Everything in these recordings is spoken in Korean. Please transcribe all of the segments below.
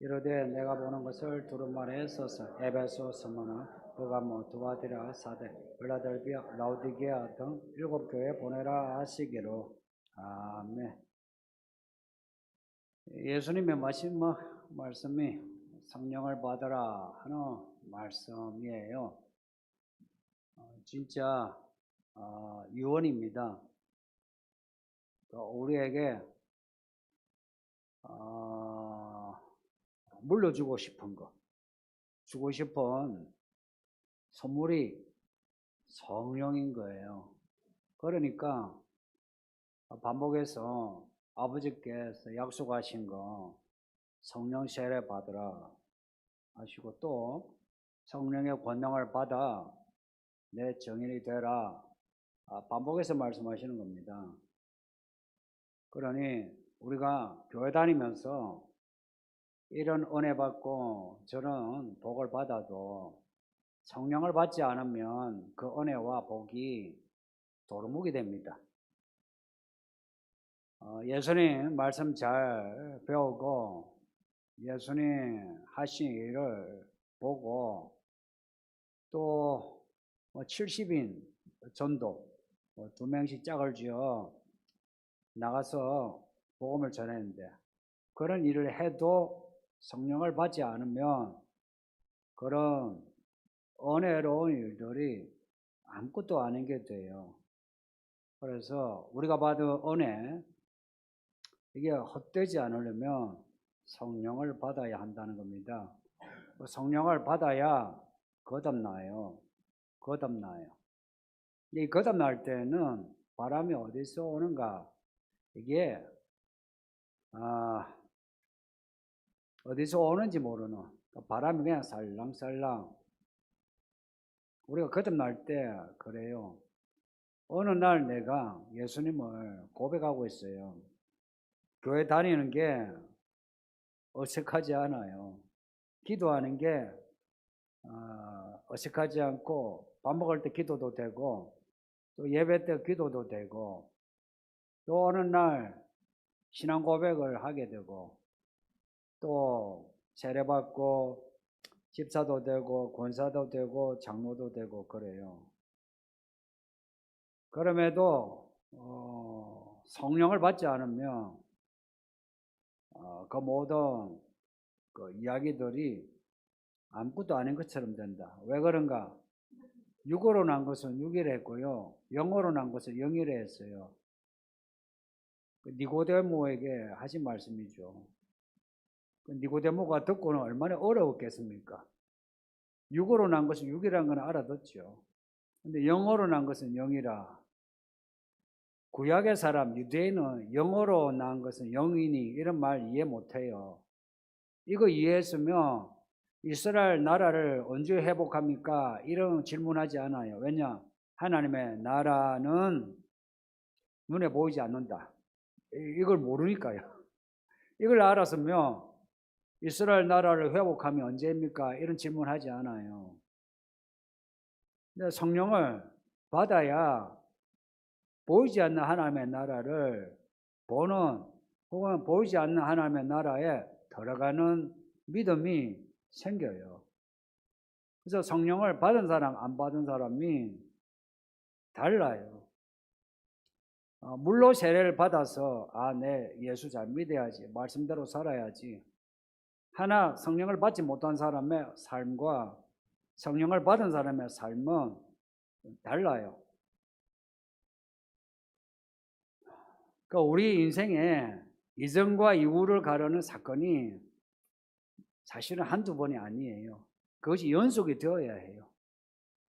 이르되 내가 보는 것을 두루마리에 써서 에베소, 스무나, 버가모, 두아디라, 사대, 빌라델비아, 라우디게아 등 7교회에 보내라 하시기로. 아멘. 예수님의 말씀이 성령을 받으라 하는 말씀이에요. 진짜 유언입니다. 우리에게 물려주고 싶은 거, 주고 싶은 선물이 성령인 거예요. 그러니까 반복해서 아버지께서 약속하신 거 성령 세례 받으라 하시고, 또 성령의 권능을 받아 내 증인이 되라, 반복해서 말씀하시는 겁니다. 그러니 우리가 교회 다니면서 이런 은혜 받고 저런 복을 받아도 성령을 받지 않으면 그 은혜와 복이 도루묵이 됩니다. 예수님 말씀 잘 배우고 예수님 하신 일을 보고 또 70인 전도 2명씩 짝을 지어 나가서 복음을 전했는데, 그런 일을 해도 성령을 받지 않으면 그런 은혜로운 일들이 아무것도 아닌 게 돼요. 그래서 우리가 받은 은혜, 이게 헛되지 않으려면 성령을 받아야 한다는 겁니다. 성령을 받아야 거듭나요. 거듭나요. 이 거듭날 때는 바람이 어디서 오는가? 이게 어디서 오는지 모르는 바람이 그냥 살랑살랑. 우리가 거듭날 때 그래요. 어느 날 내가 예수님을 고백하고 있어요. 교회 다니는 게 어색하지 않아요. 기도하는 게 어색하지 않고, 밥 먹을 때 기도도 되고, 또 예배 때 기도도 되고, 또 어느 날 신앙 고백을 하게 되고, 또 세례받고 집사도 되고 권사도 되고 장로도 되고 그래요. 그럼에도 성령을 받지 않으면 그 모든 그 이야기들이 아무것도 아닌 것처럼 된다. 왜 그런가? 육으로 난 것은 육이라 했고요, 영으로 난 것은 영이라 했어요. 니고데모에게 하신 말씀이죠. 니고데모가 듣고는 얼마나 어려웠겠습니까? 육으로 난 것은 육이라는 건 알아듣죠. 근데 영어로 난 것은 영이라. 구약의 사람, 유대인은 영어로 난 것은 영이니 이런 말 이해 못해요. 이거 이해했으면 이스라엘 나라를 언제 회복합니까? 이런 질문하지 않아요. 왜냐? 하나님의 나라는 눈에 보이지 않는다. 이걸 모르니까요. 이걸 알았으면 이스라엘 나라를 회복하면 언제입니까? 이런 질문하지 않아요. 근데 성령을 받아야 보이지 않는 하나님의 나라를 보는, 혹은 보이지 않는 하나님의 나라에 들어가는 믿음이 생겨요. 그래서 성령을 받은 사람, 안 받은 사람이 달라요. 물로 세례를 받아서 내 예수 잘 믿어야지, 말씀대로 살아야지. 하나 성령을 받지 못한 사람의 삶과 성령을 받은 사람의 삶은 달라요. 그러니까 우리 인생에 이전과 이후를 가르는 사건이 사실은 한두 번이 아니에요. 그것이 연속이 되어야 해요.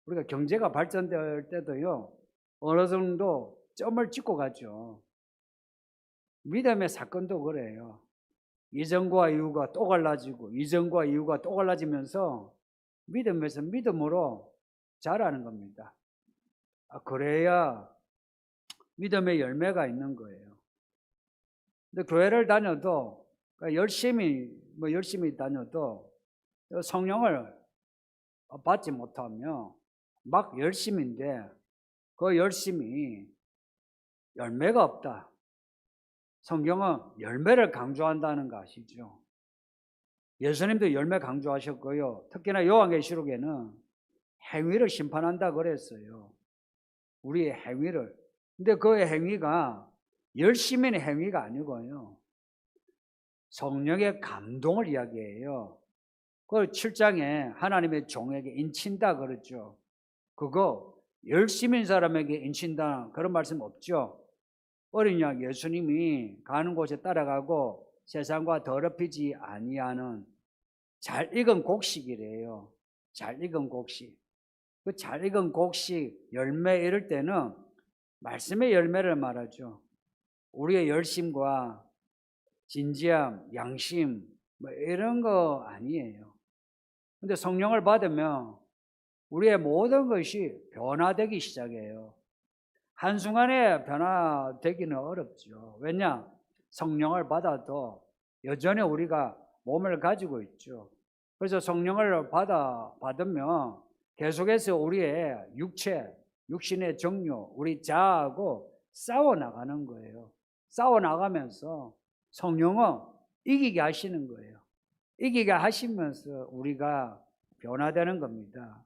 우리가 경제가 발전될 때도요, 어느 정도 점을 찍고 가죠. 믿음의 사건도 그래요. 이전과 이후가 또 갈라지고 이전과 이후가 또 갈라지면서 믿음에서 믿음으로 자라는 겁니다. 그래야 믿음의 열매가 있는 거예요. 근데 교회를 다녀도 열심히 다녀도 성령을 받지 못하면 막 열심인데 그 열심이 열매가 없다. 성경은 열매를 강조한다는 거 아시죠? 예수님도 열매 강조하셨고요. 특히나 요한계시록에는 행위를 심판한다 그랬어요. 우리의 행위를. 근데 그 행위가 열심인 행위가 아니고요. 성령의 감동을 이야기해요. 그 7장에 하나님의 종에게 인친다 그랬죠. 그거 열심인 사람에게 인친다 그런 말씀 없죠. 어린 양 예수님이 가는 곳에 따라가고 세상과 더럽히지 아니하는 잘 익은 곡식이래요. 잘 익은 곡식. 그 잘 익은 곡식 열매 이럴 때는 말씀의 열매를 말하죠. 우리의 열심과 진지함, 양심 뭐 이런 거 아니에요. 근데 성령을 받으면 우리의 모든 것이 변화되기 시작해요. 한순간에 변화되기는 어렵죠. 왜냐? 성령을 받아도 여전히 우리가 몸을 가지고 있죠. 그래서 성령을 받으면 계속해서 우리의 육신의 정욕, 우리 자아하고 싸워 나가는 거예요. 싸워 나가면서 성령은 이기게 하시는 거예요. 이기게 하시면서 우리가 변화되는 겁니다.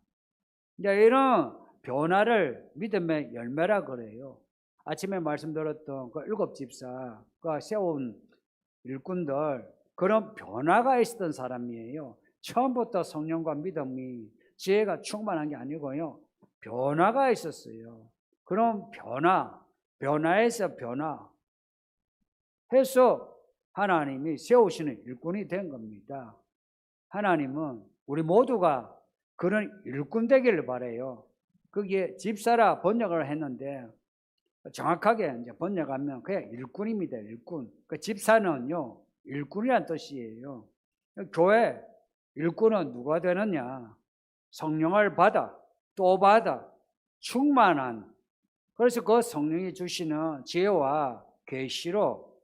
이제 이런 변화를 믿음의 열매라 그래요. 아침에 말씀드렸던 그 7집사가 세운 일꾼들, 그런 변화가 있었던 사람이에요. 처음부터 성령과 믿음이 지혜가 충만한 게 아니고요. 변화가 있었어요. 그런 변화에서 해서 하나님이 세우시는 일꾼이 된 겁니다. 하나님은 우리 모두가 그런 일꾼 되기를 바라요. 거기에 집사라 번역을 했는데 정확하게 이제 번역하면 그냥 일꾼입니다. 일꾼. 그 집사는요 일꾼이란 뜻이에요. 교회 일꾼은 누가 되느냐? 성령을 받아 또 받아 충만한. 그래서 그 성령이 주시는 지혜와 계시로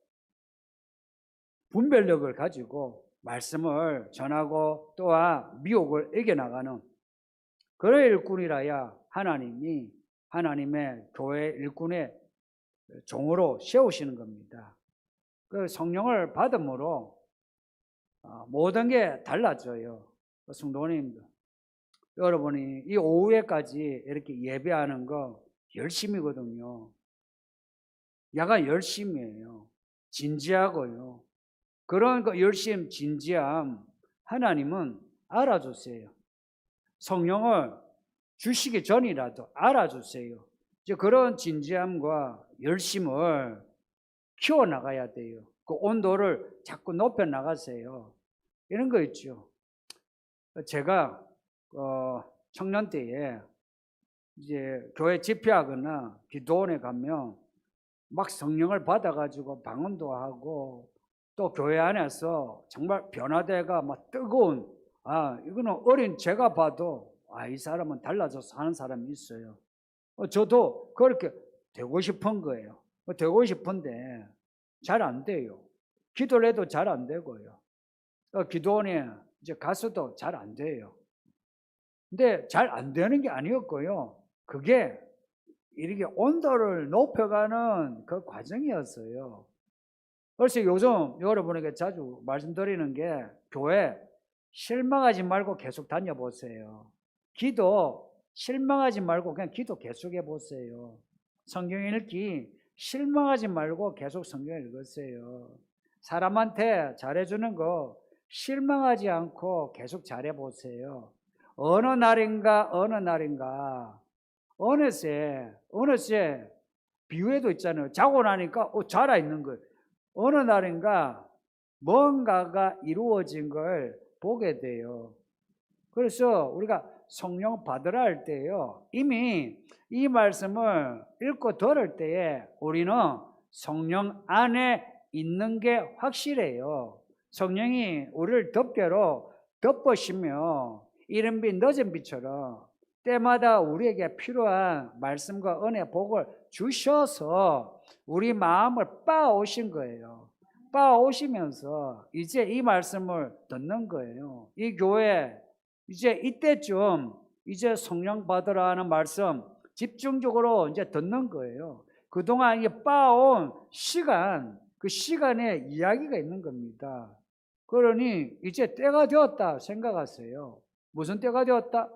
분별력을 가지고 말씀을 전하고 또한 미혹을 이겨나가는 그런 일꾼이라야 하나님이 하나님의 교회 일꾼의 종으로 세우시는 겁니다. 그 성령을 받음으로 모든 게 달라져요. 성도님들, 여러분이 이 오후에까지 이렇게 예배하는 거 열심이거든요. 야간 열심이에요. 진지하고요. 그런 그 열심, 진지함 하나님은 알아주세요. 성령을 주시기 전이라도 알아주세요. 이제 그런 진지함과 열심을 키워나가야 돼요. 그 온도를 자꾸 높여나가세요. 이런 거 있죠. 제가 청년 때에 이제 교회 집회하거나 기도원에 가면 막 성령을 받아가지고 방언도 하고 또 교회 안에서 정말 변화되가 막 뜨거운 이거는 어린 제가 봐도 이 사람은 달라져서 하는 사람이 있어요. 저도 그렇게 되고 싶은 거예요. 되고 싶은데 잘 안 돼요. 기도를 해도 잘 안 되고요. 기도원에 이제 가서도 잘 안 돼요. 근데 잘 안 되는 게 아니었고요. 그게 이렇게 온도를 높여가는 그 과정이었어요. 그래서 요즘 여러분에게 자주 말씀드리는 게 교회 실망하지 말고 계속 다녀보세요. 기도 실망하지 말고 그냥 기도 계속 해보세요. 성경 읽기 실망하지 말고 계속 성경 읽으세요. 사람한테 잘해주는 거 실망하지 않고 계속 잘해보세요. 어느 날인가 어느새 비유에도 있잖아요. 자고 나니까 자라 있는 거예요. 어느 날인가 뭔가가 이루어진 걸 보게 돼요. 그래서 우리가 성령 받으라 할 때요, 이미 이 말씀을 읽고 들을 때에 우리는 성령 안에 있는 게 확실해요. 성령이 우리를 덮개로 덮으시며 이른 빛 늦은 빛처럼 때마다 우리에게 필요한 말씀과 은혜 복을 주셔서 우리 마음을 빻아오신 거예요. 빻아오시면서 이제 이 말씀을 듣는 거예요. 이 교회 이제 이때쯤 이제 성령 받으라 하는 말씀 집중적으로 이제 듣는 거예요. 그동안 빻아온 시간, 그 시간에 이야기가 있는 겁니다. 그러니 이제 때가 되었다 생각하세요. 무슨 때가 되었다?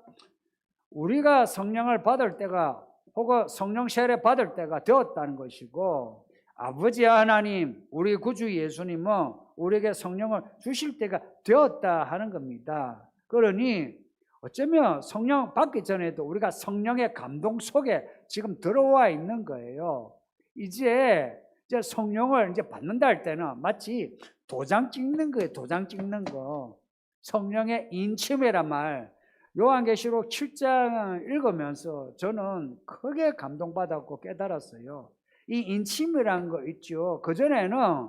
우리가 성령을 받을 때가 혹은 성령 세례 받을 때가 되었다는 것이고, 아버지 하나님, 우리 구주 예수님은 우리에게 성령을 주실 때가 되었다 하는 겁니다. 그러니 어쩌면 성령 받기 전에도 우리가 성령의 감동 속에 지금 들어와 있는 거예요. 이제 성령을 이제 받는다 할 때는 마치 도장 찍는 거예요. 도장 찍는 거. 성령의 인침이란 말. 요한계시록 7장 읽으면서 저는 크게 감동받았고 깨달았어요. 이 인침이라는 거 있죠. 그전에는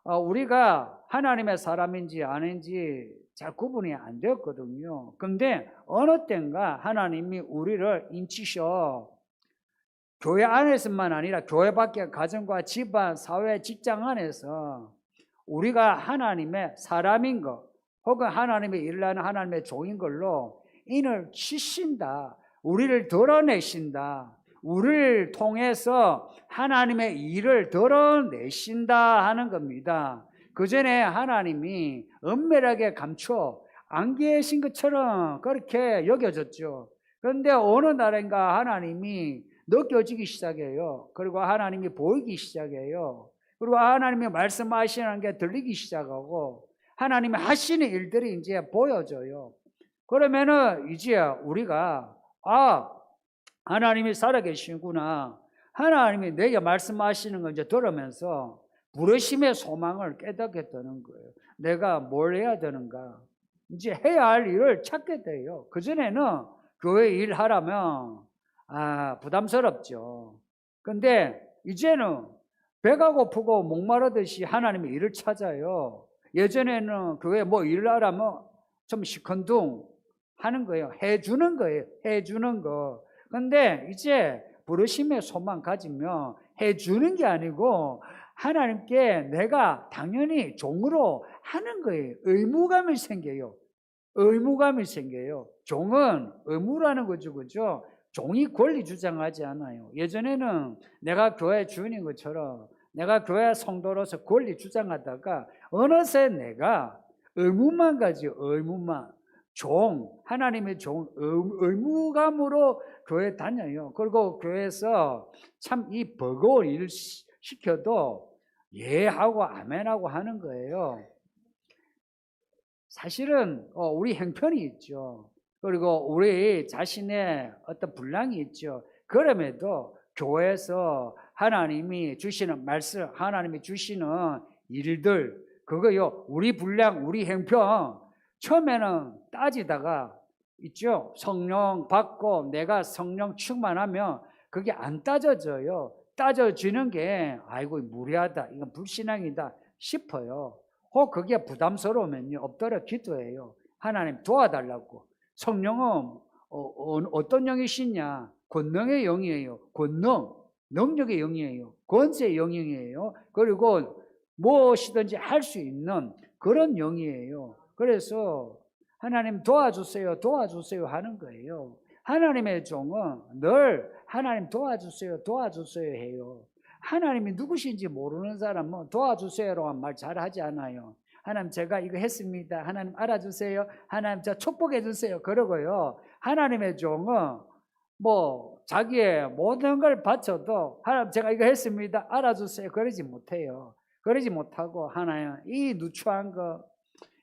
우리가 하나님의 사람인지 아닌지 잘 구분이 안 되었거든요. 근데 어느 때인가 하나님이 우리를 인치셔 교회 안에서만 아니라 교회 밖에 가정과 집안, 사회, 직장 안에서 우리가 하나님의 사람인 것 혹은 하나님의 일을 하는 하나님의 종인 걸로 인을 치신다. 우리를 드러내신다. 우리를 통해서 하나님의 일을 드러내신다 하는 겁니다. 그 전에 하나님이 은밀하게 감춰 안 계신 것처럼 그렇게 여겨졌죠. 그런데 어느 날인가 하나님이 느껴지기 시작해요. 그리고 하나님이 보이기 시작해요. 그리고 하나님이 말씀하시는 게 들리기 시작하고 하나님이 하시는 일들이 이제 보여져요. 그러면은 이제 우리가 하나님이 살아계시구나. 하나님이 내게 말씀하시는 걸 이제 들으면서 부르심의 소망을 깨닫게 되는 거예요. 내가 뭘 해야 되는가? 이제 해야 할 일을 찾게 돼요. 그전에는 교회 일하라면 부담스럽죠. 근데 이제는 배가 고프고 목마르듯이 하나님의 일을 찾아요. 예전에는 교회 뭐 일을 하라면 좀 시큰둥 하는 거예요. 해주는 거예요. 해주는 거. 근데 이제 부르심의 소망 가지면 해주는 게 아니고 하나님께 내가 당연히 종으로 하는 거예요. 의무감이 생겨요. 의무감이 생겨요. 종은 의무라는 거죠. 그죠? 종이 권리 주장하지 않아요. 예전에는 내가 교회 주인인 것처럼 내가 교회 성도로서 권리 주장하다가 어느새 내가 의무만 가지요. 의무만. 종, 하나님의 종, 의무감으로 교회 다녀요. 그리고 교회에서 참 이 버거운 일을 시켜도 예하고 아멘하고 하는 거예요. 사실은 우리 형편이 있죠. 그리고 우리 자신의 어떤 분량이 있죠. 그럼에도 교회에서 하나님이 주시는 말씀, 하나님이 주시는 일들, 그거요, 우리 분량, 우리 형편, 처음에는 따지다가 있죠. 성령 받고 내가 성령 충만하면 그게 안 따져져요. 따져지는 게 아이고 무리하다, 이건 불신앙이다 싶어요. 혹 그게 부담스러우면요, 엎드려 기도해요. 하나님 도와달라고. 성령은 어떤 영이시냐? 권능의 영이에요. 권능, 능력의 영이에요. 권세의 영이에요. 그리고 무엇이든지 할 수 있는 그런 영이에요. 그래서 하나님 도와주세요, 도와주세요 하는 거예요. 하나님의 종은 늘 하나님 도와주세요, 도와주세요 해요. 하나님이 누구신지 모르는 사람은 도와주세요라는 말 잘하지 않아요. 하나님 제가 이거 했습니다. 하나님 알아주세요. 하나님 저 축복해 주세요. 그러고요. 하나님의 종은 뭐 자기의 모든 걸 바쳐도 하나님 제가 이거 했습니다. 알아주세요. 그러지 못해요. 그러지 못하고 하나님 이 누추한 거,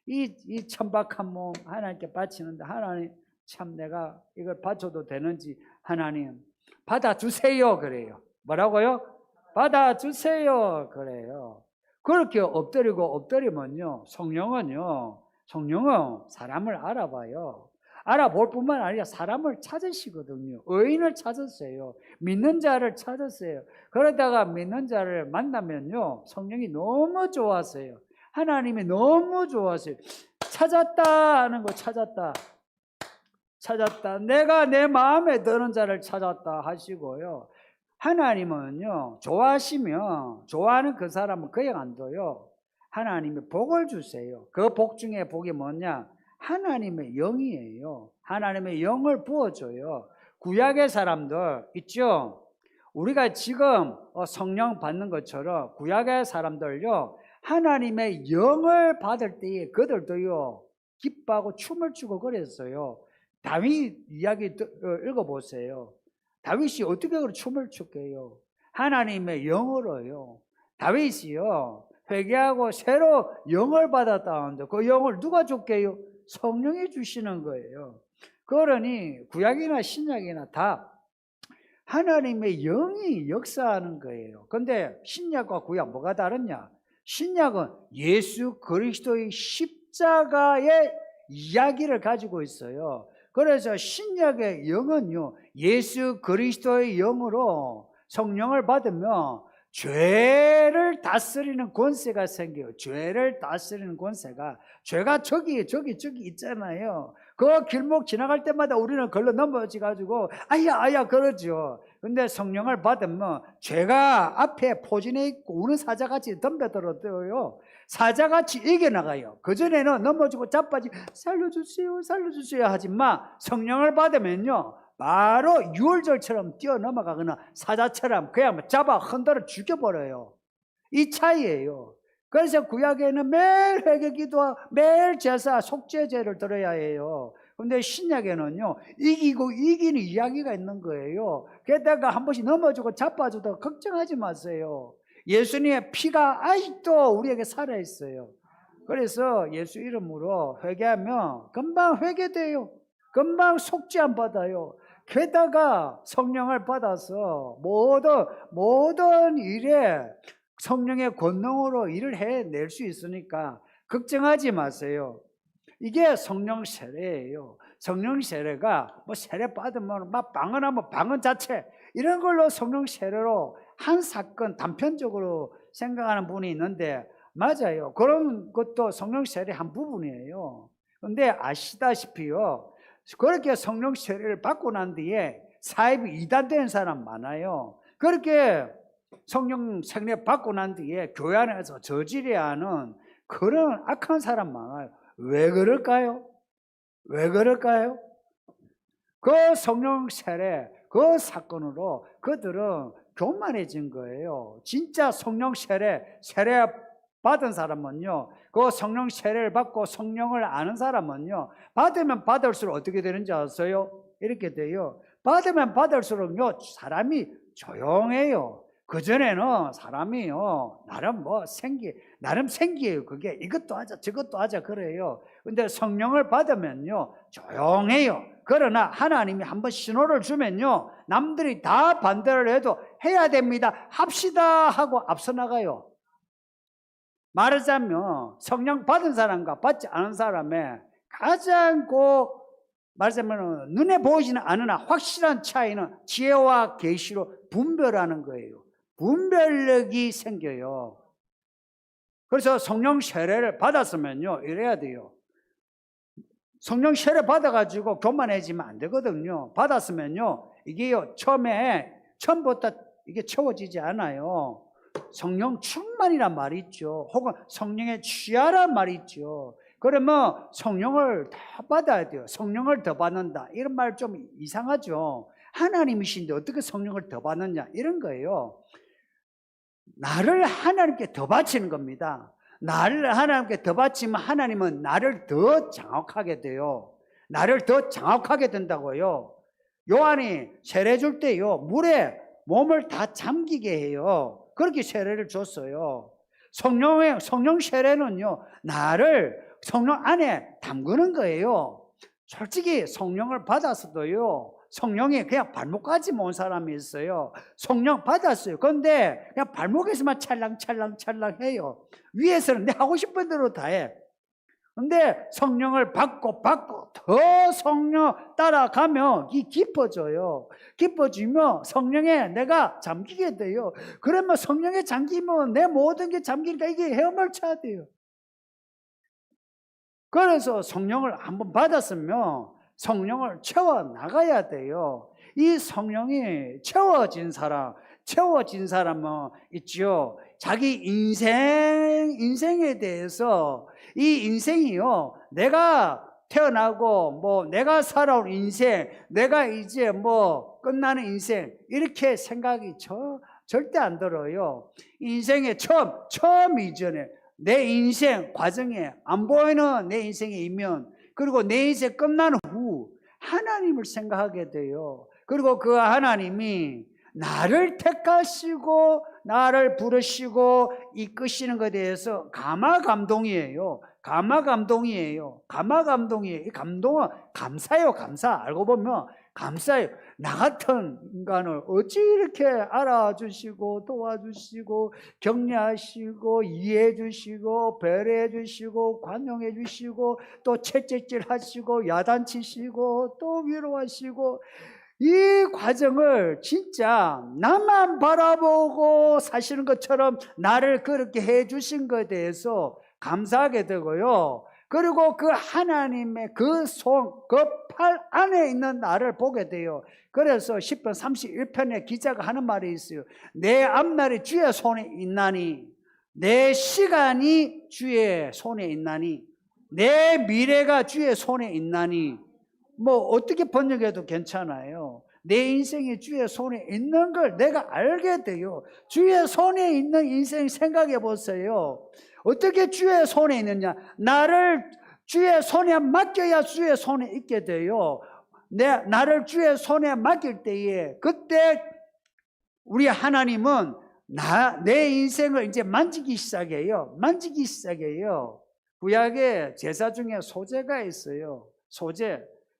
이 천박한 몸 하나님께 바치는데 하나님 참 내가 이걸 바쳐도 되는지 하나님 받아주세요 그래요. 뭐라고요? 받아주세요 그래요. 그렇게 엎드리면요, 성령은 사람을 알아봐요. 알아볼 뿐만 아니라 사람을 찾으시거든요. 의인을 찾으세요. 믿는 자를 찾으세요. 그러다가 믿는 자를 만나면요, 성령이 너무 좋아하세요. 하나님이 너무 좋아하세요. 찾았다 하는 거, 찾았다. 내가 내 마음에 드는 자를 찾았다 하시고요. 하나님은요, 좋아하시면 좋아하는 그 사람은 그냥 안 둬요. 하나님이 복을 주세요. 그 복 중에 복이 뭐냐? 하나님의 영이에요. 하나님의 영을 부어줘요. 구약의 사람들 있죠? 우리가 지금 성령 받는 것처럼 구약의 사람들요, 하나님의 영을 받을 때에 그들도요 기뻐하고 춤을 추고 그랬어요. 다윗 이야기 읽어보세요. 다윗이 어떻게 그렇게 춤을 췄게요? 하나님의 영으로요. 다윗이요 회개하고 새로 영을 받았다는데 그 영을 누가 줬게요? 성령이 주시는 거예요. 그러니 구약이나 신약이나 다 하나님의 영이 역사하는 거예요. 근데 신약과 구약 뭐가 다르냐? 신약은 예수 그리스도의 십자가의 이야기를 가지고 있어요. 그래서 신약의 영은요 예수 그리스도의 영으로 성령을 받으면 죄를 다스리는 권세가 생겨요. 죄를 다스리는 권세가, 죄가 저기 있잖아요. 그 길목 지나갈 때마다 우리는 걸러 넘어지 가지고 아야 그러죠. 근데 성령을 받으면 죄가 앞에 포진해 있고 우는 사자같이 덤벼들어요. 사자같이 이겨나가요. 그전에는 넘어지고 자빠지 살려주세요 하지만 성령을 받으면요 바로 유월절처럼 뛰어넘어가거나 사자처럼 그냥 잡아 흔들어 죽여버려요. 이 차이예요. 그래서 구약에는 매일 회개 기도와 매일 제사 속죄제를 드려야 해요. 근데 신약에는요 이기고 이기는 이야기가 있는 거예요. 게다가 한 번씩 넘어지고 자빠져도 걱정하지 마세요. 예수님의 피가 아직도 우리에게 살아있어요. 그래서 예수 이름으로 회개하면 금방 회개돼요. 금방 속죄 안 받아요. 게다가 성령을 받아서 모든 일에 성령의 권능으로 일을 해낼 수 있으니까 걱정하지 마세요. 이게 성령 세례예요. 성령 세례가 뭐 세례 받으면 막 방언하면 방언 자체 이런 걸로 성령 세례로 한 사건 단편적으로 생각하는 분이 있는데 맞아요. 그런 것도 성령 세례 한 부분이에요. 근데 아시다시피요. 그렇게 성령 세례를 받고 난 뒤에 사입이 이단된 사람 많아요. 그렇게 성령 세례 받고 난 뒤에 교회 안에서 저지려야 하는 그런 악한 사람 많아요. 왜 그럴까요? 왜 그럴까요? 그 성령 세례, 그 사건으로 그들은 교만해진 거예요. 진짜 성령 세례 받은 사람은요, 그 성령 세례를 받고 성령을 아는 사람은요, 받으면 받을수록 어떻게 되는지 아세요? 이렇게 돼요. 받으면 받을수록요, 사람이 조용해요. 그전에는 사람이요, 나름 생기예요. 그게 이것도 하자, 저것도 하자, 그래요. 근데 성령을 받으면요, 조용해요. 그러나 하나님이 한번 신호를 주면요, 남들이 다 반대를 해도 해야 됩니다. 합시다 하고 앞서 나가요. 말하자면 성령 받은 사람과 받지 않은 사람의 가장 말하자면 눈에 보이지는 않으나 확실한 차이는 지혜와 계시로 분별하는 거예요. 분별력이 생겨요. 그래서 성령 세례를 받았으면요 이래야 돼요. 성령 세례 받아가지고 교만해지면 안 되거든요. 받았으면요 이게요 처음부터 이게 채워지지 않아요. 성령 충만이란 말이 있죠. 혹은 성령의 취하란 말이 있죠. 그러면 성령을 더 받아야 돼요. 성령을 더 받는다 이런 말 좀 이상하죠. 하나님이신데 어떻게 성령을 더 받느냐 이런 거예요. 나를 하나님께 더 바치는 겁니다. 나를 하나님께 더 바치면 하나님은 나를 더 장악하게 돼요. 나를 더 장악하게 된다고요. 요한이 세례 줄 때요 물에 몸을 다 잠기게 해요. 그렇게 세례를 줬어요. 성령 세례는요 나를 성령 안에 담그는 거예요. 솔직히 성령을 받았어도요 성령이 그냥 발목까지 온 사람이 있어요. 성령 받았어요. 그런데 그냥 발목에서만 찰랑찰랑 해요. 위에서는 내 하고 싶은 대로 다 해. 근데 성령을 받고 더 성령 따라가면 이 깊어져요. 깊어지면 성령에 내가 잠기게 돼요. 그러면 성령에 잠기면 내 모든 게 잠기니까 이게 헤엄을 쳐야 돼요. 그래서 성령을 한번 받았으면 성령을 채워 나가야 돼요. 이 성령이 채워진 사람은 있죠. 자기 인생에 대해서 이 인생이요 내가 태어나고 내가 살아온 인생, 내가 이제 끝나는 인생 이렇게 생각이 절대 안 들어요. 인생의 처음 이전에 내 인생 과정에 안 보이는 내 인생의 이면, 그리고 내 인생 끝난 후 하나님을 생각하게 돼요. 그리고 그 하나님이 나를 택하시고 나를 부르시고 이끄시는 것에 대해서 감화감동이에요. 감화감동이에요. 감화감동이에요. 이 감동은 감사예요. 감사. 알고 보면 감사해요. 나 같은 인간을 어찌 이렇게 알아주시고 도와주시고 격려하시고 이해해주시고 배려해주시고 관용해주시고 또 채찍질하시고 야단치시고 또 위로하시고, 이 과정을 진짜 나만 바라보고 사시는 것처럼 나를 그렇게 해주신 것에 대해서 감사하게 되고요. 그리고 그 하나님의 그 손, 그 팔 안에 있는 나를 보게 돼요. 그래서 10편 31편에 기자가 하는 말이 있어요. 내 앞날이 주의 손에 있나니, 내 시간이 주의 손에 있나니, 내 미래가 주의 손에 있나니. 뭐 어떻게 번역해도 괜찮아요. 내 인생이 주의 손에 있는 걸 내가 알게 돼요. 주의 손에 있는 인생 생각해 보세요. 어떻게 주의 손에 있느냐? 나를 주의 손에 맡겨야 주의 손에 있게 돼요. 나를 주의 손에 맡길 때에 그때 우리 하나님은 내 인생을 이제 만지기 시작해요. 만지기 시작해요. 구약에 제사 중에 소제가 있어요.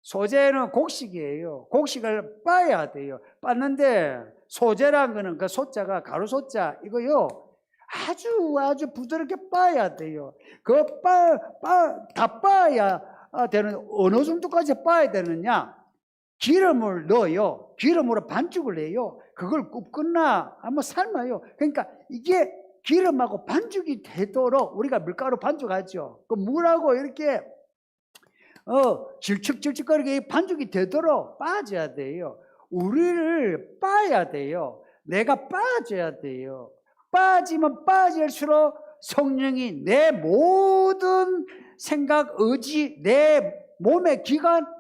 소제는 곡식이에요. 곡식을 빻아야 돼요. 빻는데 소제란 거는 그 소자가 가로소자 이거요. 아주 부드럽게 빻아야 돼요. 다 빻아야 되는, 어느 정도까지 빻아야 되느냐? 기름을 넣어요. 기름으로 반죽을 해요. 그걸 굽거나 한번 삶아요. 그러니까 이게 기름하고 반죽이 되도록, 우리가 밀가루 반죽하죠. 그 물하고 이렇게 질척질척거리게 반죽이 되도록 빻아야 돼요. 우리를 빻아야 돼요. 내가 빻아줘야 돼요. 빠지면 빠질수록 성령이 내 모든 생각, 의지, 내 몸의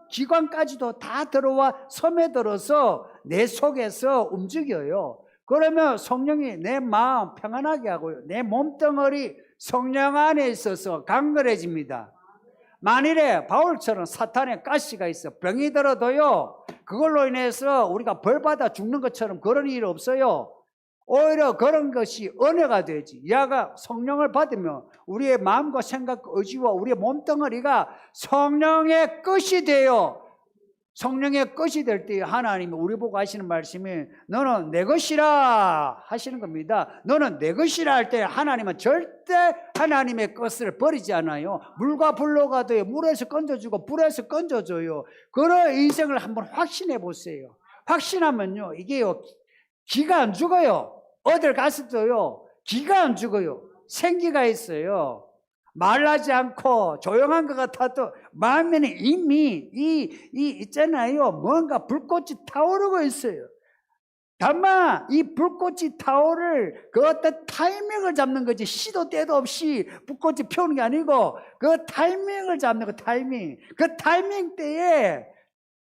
기관까지도 다 들어와 스며들어서 내 속에서 움직여요. 그러면 성령이 내 마음 평안하게 하고요. 내 몸덩어리 성령 안에 있어서 강건해집니다. 만일에 바울처럼 사탄의 가시가 있어 병이 들어도요, 그걸로 인해서 우리가 벌받아 죽는 것처럼 그런 일 없어요. 오히려 그런 것이 은혜가 되지. 야가 성령을 받으면 우리의 마음과 생각, 의지와 우리의 몸덩어리가 성령의 끝이 돼요. 성령의 끝이 될 때 하나님이 우리 보고 하시는 말씀이 너는 내 것이라 하시는 겁니다. 너는 내 것이라 할 때 하나님은 절대 하나님의 것을 버리지 않아요. 물과 불로 가도 물에서 건져주고 불에서 건져줘요. 그런 인생을 한번 확신해 보세요. 확신하면요, 이게요, 기가 안 죽어요. 어딜 갔어도요, 기가 안 죽어요. 생기가 있어요. 말하지 않고 조용한 것 같아도 마음에는 이미 있잖아요. 뭔가 불꽃이 타오르고 있어요. 다만 이 불꽃이 타오를 그 어떤 타이밍을 잡는 거지, 시도 때도 없이 불꽃이 피우는 게 아니고 그 타이밍을 잡는 거, 타이밍. 그 타이밍 때에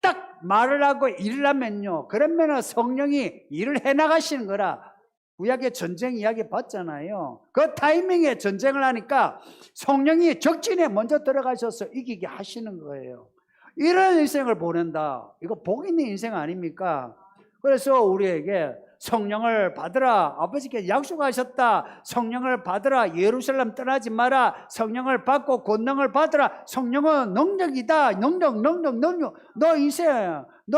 딱 말을 하고 일을 하면요, 그러면 성령이 일을 해나가시는 거라. 구약의 전쟁 이야기 봤잖아요. 그 타이밍에 전쟁을 하니까 성령이 적진에 먼저 들어가셔서 이기게 하시는 거예요. 이런 인생을 보낸다. 이거 복 있는 인생 아닙니까? 그래서 우리에게 성령을 받으라. 아버지께 약속하셨다. 성령을 받으라. 예루살렘 떠나지 마라. 성령을 받고 권능을 받으라. 성령은 능력이다. 능력. 너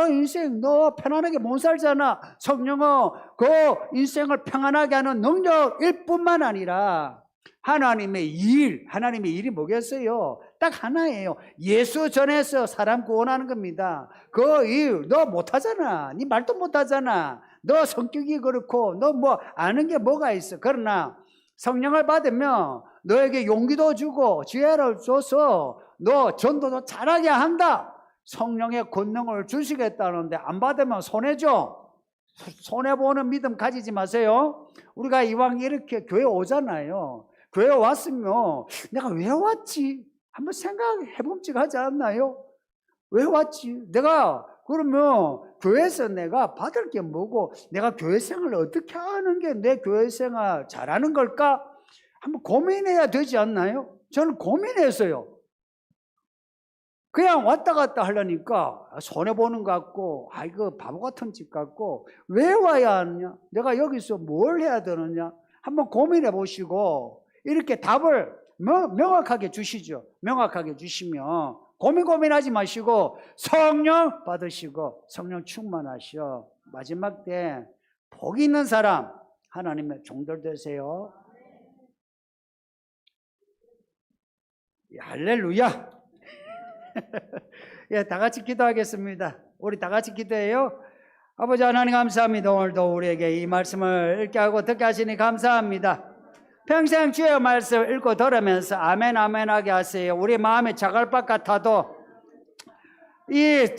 인생 너 편안하게 못 살잖아. 성령은 그 인생을 평안하게 하는 능력일 뿐만 아니라 하나님의 일이 뭐겠어요? 딱 하나예요. 예수 전해서 사람 구원하는 겁니다. 그 일 너 못하잖아. 네 말도 못하잖아. 너 성격이 그렇고 너 뭐 아는 게 뭐가 있어. 그러나 성령을 받으면 너에게 용기도 주고 지혜를 줘서 너 전도도 잘하게 한다. 성령의 권능을 주시겠다는데 안 받으면 손해죠. 손해보는 믿음 가지지 마세요. 우리가 이왕 이렇게 교회 오잖아요. 교회 왔으면 내가 왜 왔지? 한번 생각해봄직 하지 않나요? 왜 왔지? 내가 그러면 교회에서 내가 받을 게 뭐고 내가 교회 생활을 어떻게 하는 게 내 교회 생활 잘하는 걸까? 한번 고민해야 되지 않나요? 저는 고민했어요. 그냥 왔다 갔다 하려니까 손해보는 것 같고, 이거 바보 같은 집 같고, 왜 와야 하느냐? 내가 여기서 뭘 해야 되느냐? 한번 고민해 보시고, 이렇게 답을 명확하게 주시죠. 명확하게 주시면, 고민하지 마시고, 성령 받으시고, 성령 충만하시어. 마지막 때, 복 있는 사람, 하나님의 종들 되세요. 할렐루야! 예, 다 같이 기도하겠습니다. 우리 다 같이 기도해요. 아버지 하나님 감사합니다. 오늘도 우리에게 이 말씀을 읽게 하고 듣게 하시니 감사합니다. 평생 주의 말씀 읽고 들으면서 아멘 아멘 하게 하세요. 우리 마음이 자갈 것 같아도 이